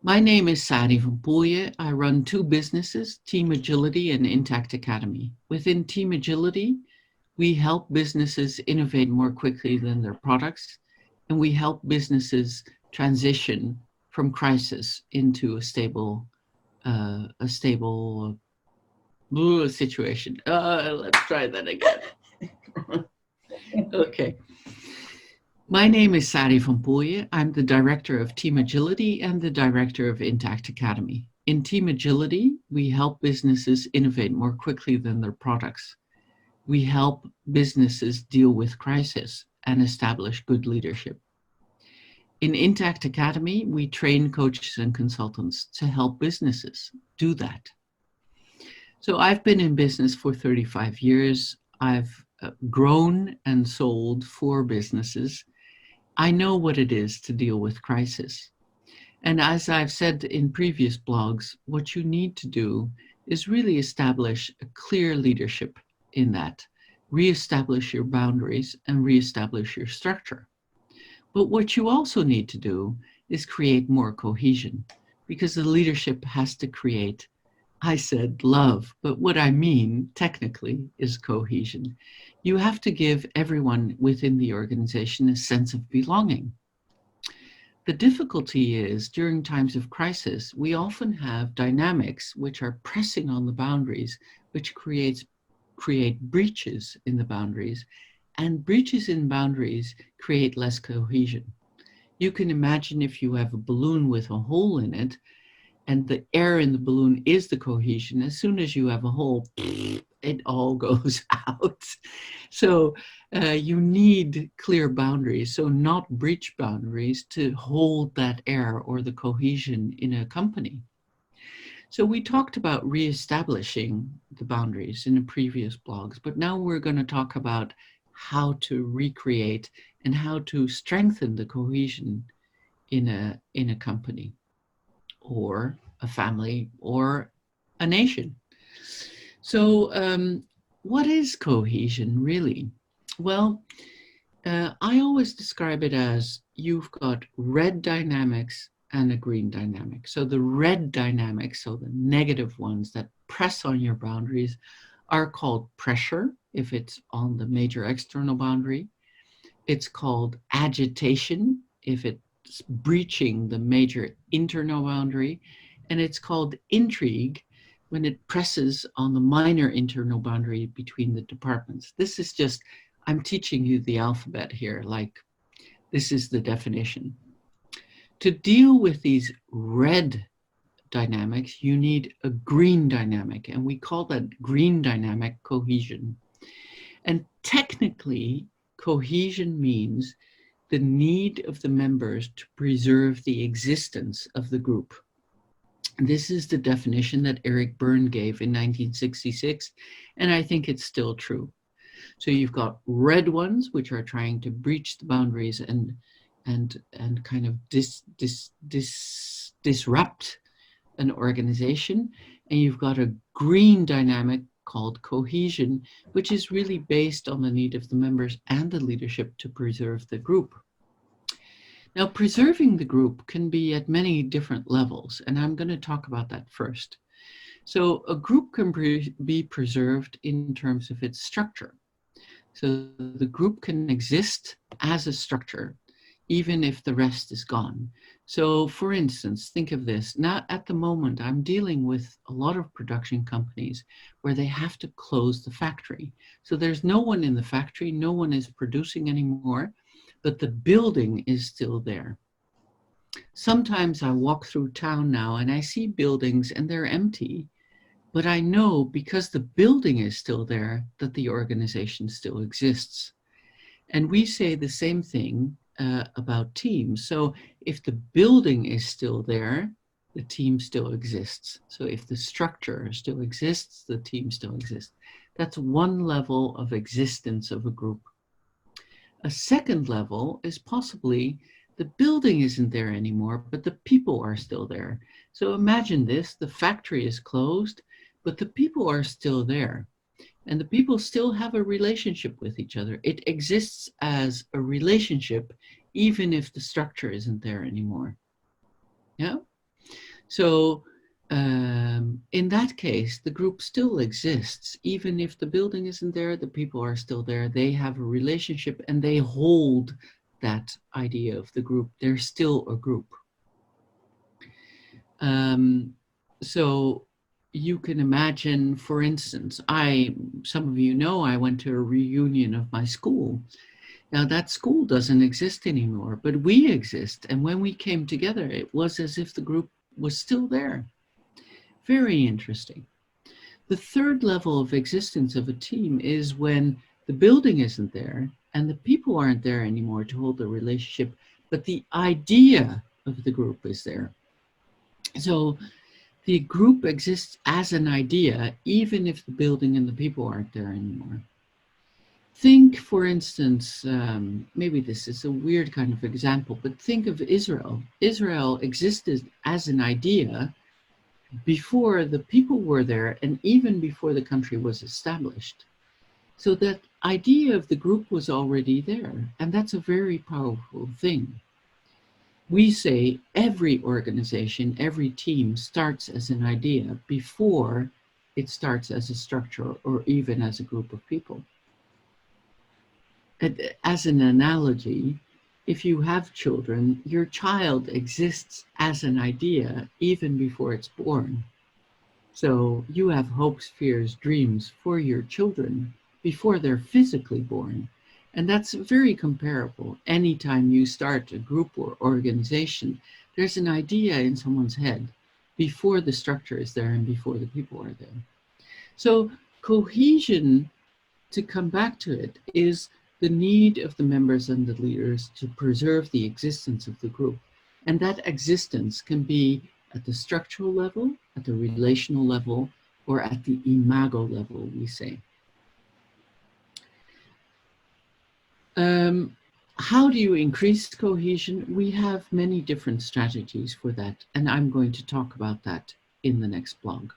My name is Sari van Poelje. I run two businesses, Team Agility and Intact Academy. Within Team Agility, we help businesses innovate more quickly than their products, and we help businesses transition from crisis into a stable situation. Let's try that again. Okay. My name is Sari van Poelje. I'm the director of Team Agility and the director of Intact Academy. In Team Agility, we help businesses innovate more quickly than their products. We help businesses deal with crisis and establish good leadership. In Intact Academy, we train coaches and consultants to help businesses do that. So I've been in business for 35 years. I've grown and sold 4 businesses. I know what it is to deal with crisis. And as I've said in previous blogs, what you need to do is really establish a clear leadership in that. Reestablish your boundaries and reestablish your structure. But what you also need to do is create more cohesion, because the leadership has to create, I said love, but what I mean technically is cohesion. You have to give everyone within the organization a sense of belonging. The difficulty is during times of crisis, we often have dynamics which are pressing on the boundaries, which create breaches in the boundaries, and breaches in boundaries create less cohesion. You can imagine if you have a balloon with a hole in it, and the air in the balloon is the cohesion. As soon as you have a hole, it all goes out. So you need clear boundaries, so not breach boundaries, to hold that air or the cohesion in a company. So we talked about reestablishing the boundaries in the previous blogs, but now we're going to talk about how to recreate and how to strengthen the cohesion in a company, or a family, or a nation. So what is cohesion really? Well, I always describe it as you've got red dynamics and a green dynamic. So the red dynamics, so the negative ones that press on your boundaries, are called pressure if it's on the major external boundary. It's called agitation if it's breaching the major internal boundary, and it's called intrigue when it presses on the minor internal boundary between the departments. This is just, I'm teaching you the alphabet here, like this is the definition. To deal with these red dynamics, you need a green dynamic, and we call that green dynamic cohesion. And technically, cohesion means the need of the members to preserve the existence of the group. This is the definition that Eric Berne gave in 1966, and I think it's still true. So you've got red ones, which are trying to breach the boundaries and kind of disrupt an organization, and you've got a green dynamic called cohesion, which is really based on the need of the members and the leadership to preserve the group. Now, preserving the group can be at many different levels, and I'm going to talk about that first. So a group can be preserved in terms of its structure. So the group can exist as a structure, even if the rest is gone. So for instance, think of this. Now, at the moment, I'm dealing with a lot of production companies where they have to close the factory. So there's no one in the factory, no one is producing anymore, but the building is still there. Sometimes I walk through town now and I see buildings and they're empty, but I know because the building is still there that the organization still exists. And we say the same thing about teams. So if the building is still there, the team still exists. So if the structure still exists, the team still exists. That's one level of existence of a group. A second level is possibly the building isn't there anymore, but the people are still there. So imagine this, the factory is closed, but the people are still there. And the people still have a relationship with each other. It exists as a relationship, even if the structure isn't there anymore. Yeah. So in that case, the group still exists. Even if the building isn't there, the people are still there. They have a relationship and they hold that idea of the group. They're still a group. So you can imagine, for instance, some of you know, I went to a reunion of my school. Now that school doesn't exist anymore, but we exist. And when we came together, it was as if the group was still there. Very interesting. The third level of existence of a team is when the building isn't there and the people aren't there anymore to hold the relationship, but the idea of the group is there. So the group exists as an idea, even if the building and the people aren't there anymore. Think, for instance, maybe this is a weird kind of example, but think of Israel. Israel existed as an idea before the people were there and even before the country was established. So that idea of the group was already there, and that's a very powerful thing. We say every organization, every team starts as an idea before it starts as a structure or even as a group of people. As an analogy, if you have children, your child exists as an idea even before it's born. So you have hopes, fears, dreams for your children before they're physically born. And that's very comparable. Anytime you start a group or organization, there's an idea in someone's head before the structure is there and before the people are there. So cohesion, to come back to it, is the need of the members and the leaders to preserve the existence of the group. And that existence can be at the structural level, at the relational level, or at the imago level, we say. How do you increase cohesion? We have many different strategies for that, and I'm going to talk about that in the next blog.